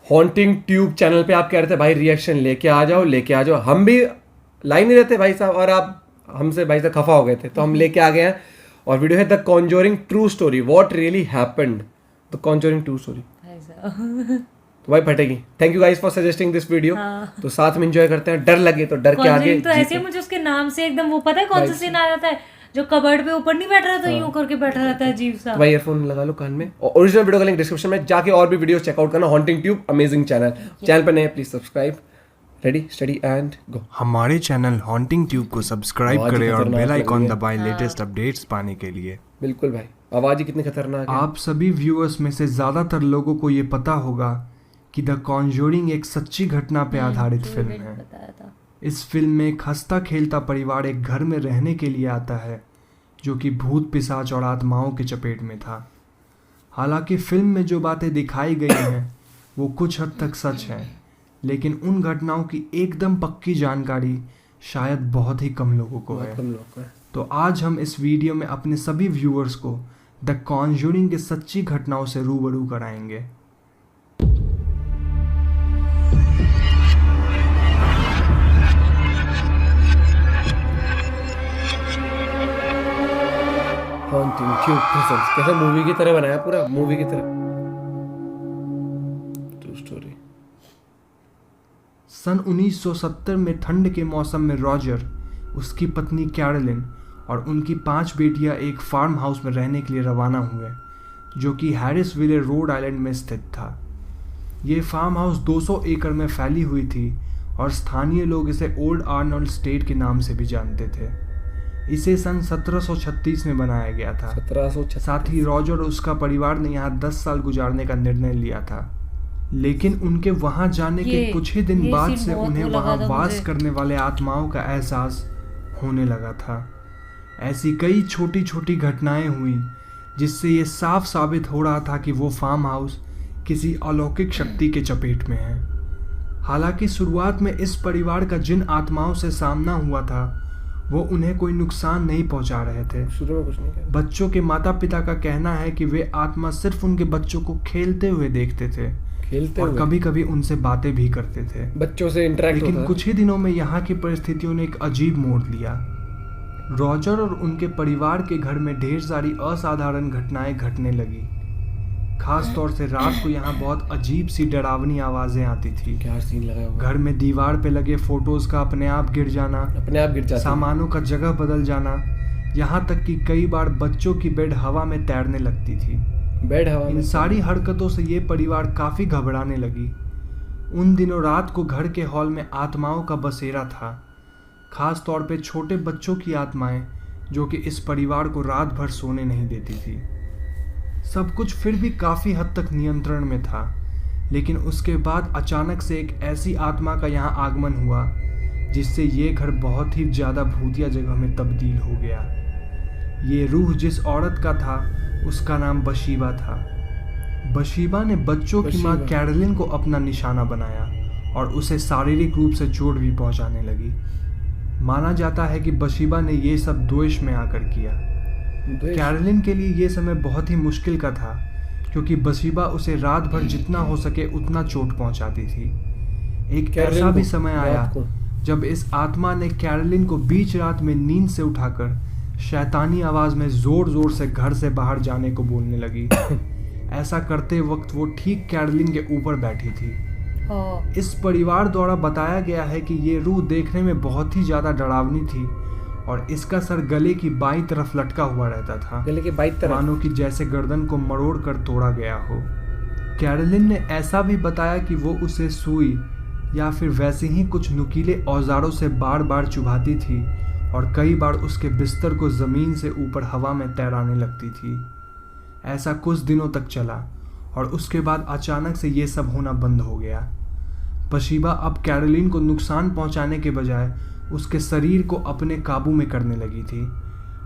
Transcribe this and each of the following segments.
Haunting tube channel पे आप कह रहे थे भाई रिएक्शन लेके आ जाओ, हम भी लाइन नहीं रहते भाई साहब, और आप हमसे भाई साहब खफा हो गए थे तो हम लेके आ गए हैं। और वीडियो है the conjuring true story, what really happened, the conjuring true story. तो भाई फटेगी। Thank you guys for suggesting this video. तो साथ में एंजॉय करते हैं, डर लगे तो डर के आगे तो ऐसे मुझे उसके नाम से एकदम वो पता है कौन सा सीन आ जाता है, जो कबर्ड पे ऊपर नहीं बैठ रहा था, यूं करके बैठा रहता है अजीब सा। भाई ईयरफोन लगा लो कान में, और ओरिजिनल वीडियो का लिंक डिस्क्रिप्शन में, जाके और भी वीडियोस चेकआउट करना। हॉन्टिंग ट्यूब अमेजिंग चैनल पे नए please subscribe. Ready steady and go. हमारे चैनल हॉन्टिंग ट्यूब को सब्सक्राइब करें और बेल आइकॉन दबाएं लेटेस्ट अपडेट्स पाने के लिए। बिल्कुल भाई, आवाज ही कितनी खतरनाक है। आप सभी व्यूअर्स में से ज्यादातर लोगों को ये पता होगा कि द कॉन्जोरिंग एक सच्ची घटना पे आधारित फिल्म है। इस फिल्म में एक हंसता खेलता परिवार एक घर में रहने के लिए आता है जो कि भूत पिशाच और आत्माओं के चपेट में था। हालांकि फिल्म में जो बातें दिखाई गई हैं वो कुछ हद तक सच हैं, लेकिन उन घटनाओं की एकदम पक्की जानकारी शायद बहुत ही कम लोगों को है। तो आज हम इस वीडियो में अपने सभी व्यूअर्स को द कॉन्जूरिंग की सच्ची घटनाओं से रूबरू कराएंगे। हॉन्टिंग ट्यूब प्रेजेंट्स, कैसे मूवी की तरह बनाया, पूरा मूवी की तरह। True story. सन 1970 में ठंड के मौसम में रॉजर, उसकी पत्नी कैरोलिन और उनकी 5 बेटियां एक फार्म हाउस में रहने के लिए रवाना हुए जो कि हैरिसविले रोड आइलैंड में स्थित था। ये फार्म हाउस 200 एकड़ में फैली हुई थी और स्थानीय लोग इसे ओल्ड आर्नोल्ड स्टेट के नाम से भी जानते थे। इसे सन 1736 में बनाया गया था। 1736। साथ ही रॉजर और उसका परिवार ने यहाँ 10 साल गुजारने का निर्णय लिया था, लेकिन उनके वहां जाने के कुछ ही दिन बाद से उन्हें वहां वास करने वाले आत्माओं का एहसास होने लगा था। ऐसी कई छोटी छोटी घटनाएं हुई जिससे ये साफ साबित हो रहा था कि वो फार्म हाउस किसी अलौकिक शक्ति के चपेट में है। हालांकि शुरुआत में इस परिवार का जिन आत्माओं से सामना हुआ था वो उन्हें कोई नुकसान नहीं पहुंचा रहे थे। शुरू में कुछ नहीं किया। बच्चों के माता पिता का कहना है कि वे आत्मा सिर्फ उनके बच्चों को खेलते हुए देखते थे और कभी कभी उनसे बातें भी करते थे, बच्चों से इंटरेक्ट। लेकिन कुछ ही दिनों में यहाँ की परिस्थितियों ने एक अजीब मोड़ लिया। रॉजर और उनके परिवार के घर में ढेर सारी असाधारण घटनाएं घटने लगी। खास तौर से रात को यहाँ बहुत अजीब सी डरावनी आवाजें आती थी। क्या सीन लगा होगा। घर में दीवार पे लगे फोटोज का अपने आप गिर जाना, सामानों का जगह बदल जाना, यहाँ तक कि कई बार बच्चों की बेड हवा में तैरने लगती थी। इन सारी हरकतों से ये परिवार काफी घबराने लगी। उन दिनों रात को घर के हॉल में आत्माओं का बसेरा था, खास तौर पे छोटे बच्चों की आत्माएं जो कि इस परिवार को रात भर सोने नहीं देती थी। सब कुछ फिर भी काफी हद तक नियंत्रण में था, लेकिन उसके बाद अचानक से एक ऐसी आत्मा का यहाँ आगमन हुआ जिससे ये घर बहुत ही ज्यादा भूतिया जगह में तब्दील हो गया। ये रूह जिस औरत का था उसका नाम बशीबा था। बशीबा ने बच्चों की मां कैरोलिन को अपना निशाना बनाया और उसे शारीरिक रूप से चोट भी पहुंचाने लगी। माना जाता है कि बशीबा ने ये सब द्वेष में आकर किया। कैरोलिन के लिए ये समय बहुत ही मुश्किल का था क्योंकि बशीबा उसे रात भर जितना हो सके उतना चोट पहुंचाती थी। एक ऐसा भी समय आया जब इस आत्मा ने कैरोलिन को बीच रात में नींद से उठाकर शैतानी आवाज में जोर जोर से घर से बाहर जाने को बोलने लगी। ऐसा करते वक्त वो ठीक कैरोलिन के ऊपर बैठी थी। इस परिवार द्वारा बताया गया है कि ये रूह देखने में बहुत ही ज्यादा डरावनी थी और इसका सर गले की बाईं तरफ लटका हुआ रहता था, गले की बाईं तरफ, मानो कि जैसे गर्दन को मरोड़ कर तोड़ा गया हो। कैरोलिन ने ऐसा भी बताया कि वो उसे सुई या फिर वैसे ही कुछ नुकीले औजारों से बार बार चुभाती थी और कई बार उसके बिस्तर को जमीन से ऊपर हवा में तैराने लगती थी। ऐसा कुछ दिनों तक चला और उसके बाद अचानक से ये सब होना बंद हो गया। बशीबा अब कैरोलिन को नुकसान पहुंचाने के बजाय उसके शरीर को अपने काबू में करने लगी थी।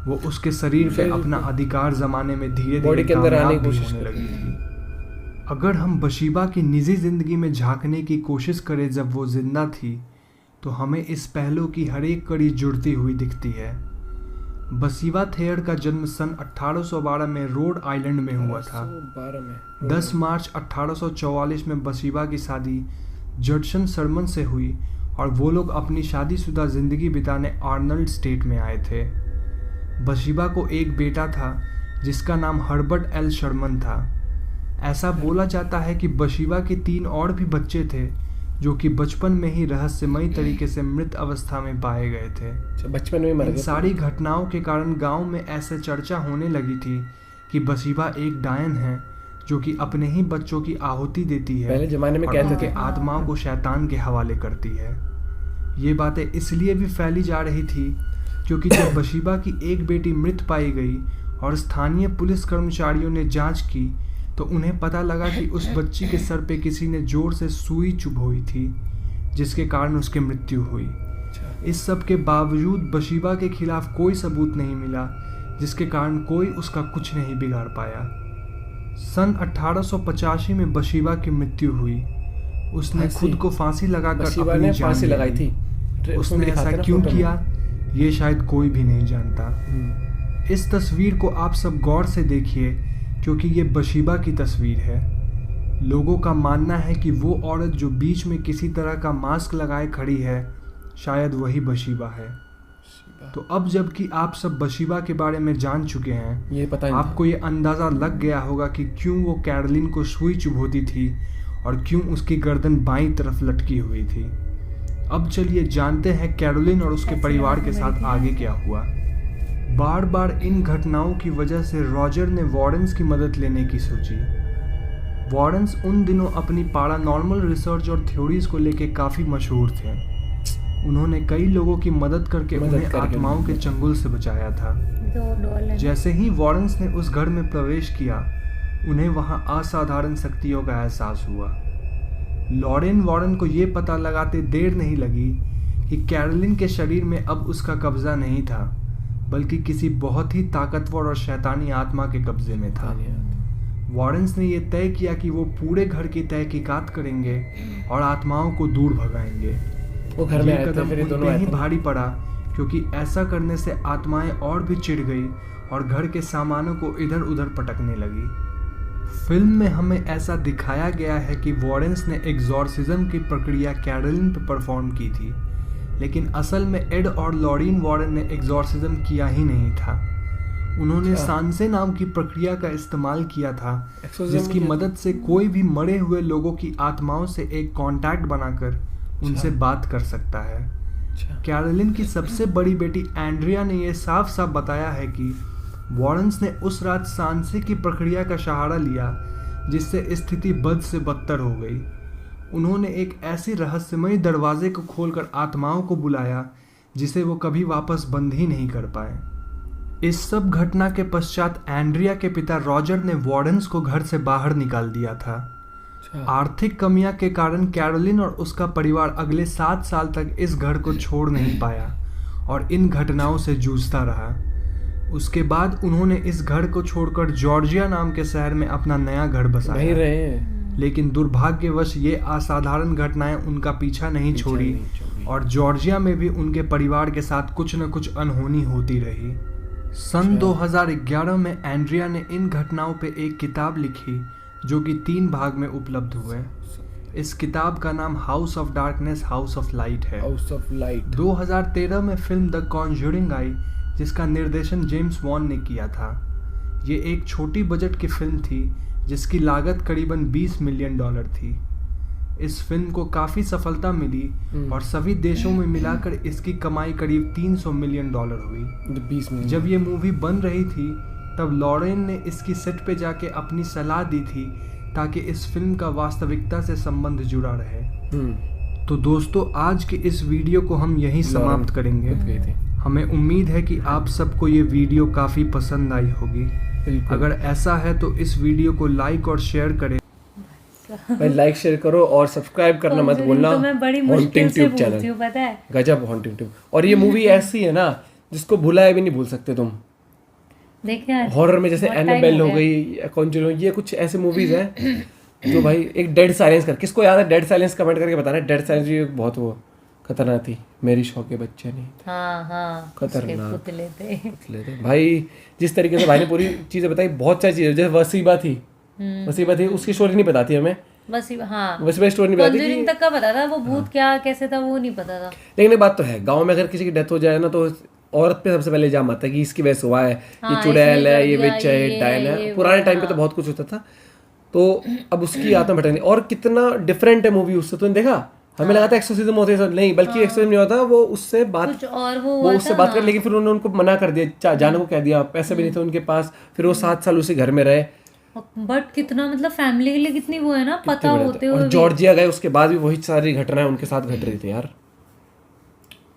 वो उसके शरीर पे अपना अधिकार जमाने में धीरे धीरे कामयाब भी होने लगी थी। अगर हम बशीबा की निजी जिंदगी में झांकने की कोशिश करें जब वो जिंदा थी तो हमें इस पहलू की हर एक कड़ी जुड़ती हुई दिखती है। बसीबा थेयर का जन्म सन 1812 में रोड आइलैंड में हुआ था। 10 मार्च 1844 में बसीबा की शादी जडसन सरमन से हुई और वो लोग अपनी शादीशुदा जिंदगी बिताने आर्नल्ड स्टेट में आए थे। बसीबा को एक बेटा था जिसका नाम हर्बर्ट एल शर्मन था। ऐसा बोला जाता है कि बसीबा के 3 और भी बच्चे थे जो कि बचपन में ही रहस्यमयी तरीके से मृत अवस्था में पाए गए थे। बचपन में मर गए। इन सारी घटनाओं के कारण गांव में ऐसे चर्चा होने लगी थी कि बसीबा एक डायन है जो कि अपने ही बच्चों की आहुति देती है। पहले जमाने में कहते थे आत्माओं को शैतान के हवाले करती है। ये बातें इसलिए भी फैली जा रही थी क्योंकि जब बसीबा की एक बेटी मृत पाई गई और स्थानीय पुलिस कर्मचारियों ने जांच की तो उन्हें पता लगा कि उस बच्ची के सर पे किसी ने जोर से सुई चुभोई थी जिसके कारण उसकी मृत्यु हुई। इस सब के बावजूद बसीबा के खिलाफ कोई सबूत नहीं मिला जिसके कारण कोई उसका कुछ नहीं बिगाड़ पाया। सन 1885 में बसीबा की मृत्यु हुई। उसने खुद को फांसी लगाकर अपनी जान लगाई थी। उसने ऐसा क्यों किया ये शायद कोई भी नहीं जानता। इस तस्वीर को आप सब गौर से देखिए क्योंकि ये बसीबा की तस्वीर है। लोगों का मानना है कि वो औरत जो बीच में किसी तरह का मास्क लगाए खड़ी है शायद वही बसीबा है। तो अब जबकि आप सब बसीबा के बारे में जान चुके हैं, ये पता आपको ये अंदाज़ा लग गया होगा कि क्यों वो कैरोलिन को सुई चुभोती थी और क्यों उसकी गर्दन बाईं तरफ लटकी हुई थी। अब चलिए जानते हैं कैरोलिन और उसके परिवार के साथ आगे क्या हुआ। बार बार इन घटनाओं की वजह से रॉजर ने वॉरेंस की मदद लेने की सोची। वॉरेंस उन दिनों अपनी पैरानॉर्मल रिसर्च और थ्योरीज को लेके काफ़ी मशहूर थे। उन्होंने कई लोगों की मदद करके उन्हें आत्माओं के चंगुल से बचाया था। जैसे ही वॉरेंस ने उस घर में प्रवेश किया उन्हें वहां असाधारण शक्तियों का एहसास हुआ। लॉरेन वॉरेन को ये पता लगाते देर नहीं लगी कि कैरोलिन के शरीर में अब उसका कब्जा नहीं था बल्कि किसी बहुत ही ताकतवर और शैतानी आत्मा के कब्जे में था। वॉरेंस ने यह तय किया कि वो पूरे घर की तहकीकात करेंगे और आत्माओं को दूर भगाएंगे। वो घर में कदम उन पे ही भारी पड़ा क्योंकि ऐसा करने से आत्माएं और भी चिढ़ गई और घर के सामानों को इधर उधर पटकने लगी। फिल्म में हमें ऐसा दिखाया गया है कि वॉरेंस ने एग्जॉर्सिज्म की प्रक्रिया कैरोलिन पर परफॉर्म की थी, लेकिन असल में एड और लॉरीन वॉरेन ने एग्जॉर्सिज्म किया ही नहीं था। उन्होंने सांसे नाम की प्रक्रिया का इस्तेमाल किया था जिसकी मदद से कोई भी मरे हुए लोगों की आत्माओं से एक कांटेक्ट बनाकर उनसे बात कर सकता है। कैरोलिन की सबसे बड़ी बेटी एंड्रिया ने यह साफ साफ बताया है कि वॉरेंस ने उस रात सांसे की प्रक्रिया का सहारा लिया जिससे स्थिति बद से बदतर हो गई। उन्होंने एक ऐसी रहस्यमयी दरवाजे को खोलकर आत्माओं को बुलाया जिसे वो कभी वापस बंद ही नहीं कर पाए। इस सब घटना के पश्चात एंड्रिया के पिता रॉजर ने वॉरेंस को घर से बाहर निकाल दिया था। आर्थिक कमियां के कारण कैरोलिन और उसका परिवार अगले 7 साल तक इस घर को छोड़ नहीं पाया और इन घटनाओं से जूझता रहा। उसके बाद उन्होंने इस घर को छोड़कर जॉर्जिया नाम के शहर में अपना नया घर बसाया। लेकिन दुर्भाग्यवश ये असाधारण घटनाएं उनका पीछा नहीं छोड़ी और जॉर्जिया में भी उनके परिवार के साथ कुछ न कुछ अनहोनी होती रही। सन 2011 में एंड्रिया ने इन घटनाओं पे एक किताब लिखी जो कि 3 भाग में उपलब्ध हुए। इस किताब का नाम house of darkness house of light है। 2013 में फिल्म द कॉन्ज्यूरिंग आई जिसका निर्देशन जेम्स वॉन ने किया था। ये एक छोटी बजट की फिल्म थी जिसकी लागत करीबन $20 मिलियन थी। इस फिल्म को काफ़ी सफलता मिली और सभी देशों में मिलाकर इसकी कमाई करीब $300 मिलियन हुई। जब ये मूवी बन रही थी तब लॉरेन ने इसकी सेट पे जाके अपनी सलाह दी थी ताकि इस फिल्म का वास्तविकता से संबंध जुड़ा रहे। तो दोस्तों आज के इस वीडियो को हम यहीं समाप्त करेंगे। हमें उम्मीद है कि आप सबको ये वीडियो काफ़ी पसंद आई होगी। अगर ऐसा है तो इस वीडियो को लाइक और शेयर करें। लाइक शेयर करो और सब्सक्राइब करना मत भूलना। तो मैं बड़ी मुश्किल से बोलती हूँ, पता है। गजब हॉन्टिंग ट्यूब। और ये मूवी ऐसी है ना जिसको भुलाए भी नहीं भूल सकते तुम। देखिए हॉरर में जैसे एनाबेल हो गई, कॉन्जरिंग, ये कुछ ऐसे मूवीज हैं जो भाई एक डेड साइलेंस कर, किसको याद है डेड साइलेंस, कमेंट करके बताना। डेड साइलेंस भी बहुत वो खतरनाक थी। मेरी शौक के बच्चे नहीं हाँ खतरनाक पुतले थे। पुतले थे भाई। जिस तरीके से भाई ने पूरी चीजें बताई, बहुत सारी चीजें, जैसे वसीबा थी उसकी स्टोरी नहीं बताती हमें, वसीबा स्टोरी नहीं बताती कॉन्जरिंग तक का पता था, वो भूत क्या कैसे था वो नहीं पता था। लेकिन एक बात तो है, गांव में अगर किसी की डेथ हो जाए ना तो औरत पे सबसे पहले इल्जाम आता है कि इसकी वजह से हुआ है, ये चुड़ैल है, ये विच है, ये डायन है। पुराने टाइम पे तो बहुत कुछ होता था। तो अब उसकी आत्मा भटकनी, और कितना डिफरेंट है मूवी उससे। तूने देखा, हमें लगा था एक्सोर्सिज्म होते हैं, नहीं बल्कि एक्सोर्सिज्म नहीं होता, वो उससे बात वो उससे बात कर, लेकिन फिर उन्होंने उनको मना कर दिया, जाने को कह दिया, पैसे भी नहीं थे उनके पास, फिर वो 7 साल उसी घर में रहे। बट कितना मतलब फैमिली के लिए कितनी वो है ना, पता होते हुए। और जॉर्जिया गए उसके बाद भी वही सारी घटनाएं उनके साथ घट रही थी यार।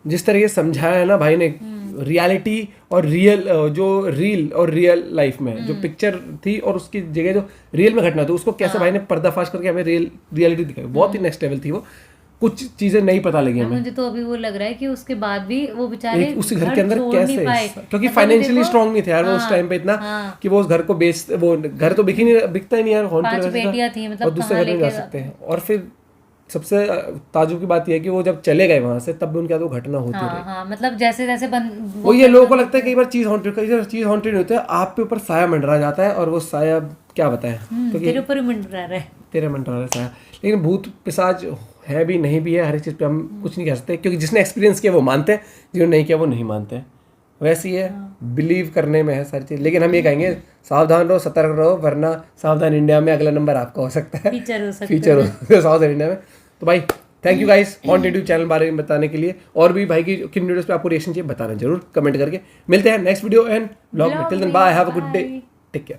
जिस तरीके से समझाया है ना भाई ने, रियलिटी और रियल लाइफ में जो पिक्चर थी और उसकी जगह जो रियल में घटना थी, उसको कैसे भाई ने पर्दाफाश करके हमें रियलिटी दिखाई, बहुत ही नेक्स्ट लेवल थी वो। कुछ चीजें नहीं पता लगी हमें। मुझे तो अभी वो लग रहा है कि उसके बाद भी वो बेचारे उसी घर के अंदर कैसे, क्योंकि फाइनेंशियली स्ट्रांग नहीं थे यार वो उस टाइम पे इतना कि वो उस घर को बेच, वो घर तो बिकता ही नहीं यार, 5 बेटियां थी, मतलब और दूसरे घर में जा सकते हैं। और फिर सबसे ताजुब की बात यह है कि वो जब चले गए वहां से, तब भी उनके साथ वो घटना होती रही। मतलब जैसे जैसे वो ये लोगों को लगता है कई बार चीज हॉन्टेड, कई बार चीज हॉन्टेड होती है, आप पे ऊपर साया मंडरा जाता है, और वो साया क्या बताएं, तेरे ऊपर ही मंडरा रहा है, तेरे मंडरा रहा है साया। लेकिन भूत पिशाच है भी नहीं भी है, हर एक चीज़ पे हम कुछ नहीं कह सकते, क्योंकि जिसने एक्सपीरियंस किया वो मानते हैं, जिन्होंने नहीं किया वो नहीं मानते हैं। वैसे ही है, बिलीव करने में है सारी चीज़। लेकिन हम ये कहेंगे सावधान रहो, सतर्क रहो, वरना सावधान इंडिया में अगला नंबर आपका हो सकता है, फीचर हो सकता है सावधान इंडिया में। तो भाई thank you guys haunted YouTube channel बारे में बताने के लिए, और भी भाई की किन वीडियोस पे आपको रिएक्शन चाहिए बताना जरूर कमेंट करके। मिलते हैं नेक्स्ट वीडियो एंड ब्लॉग में, till then bye, have a good day, take care.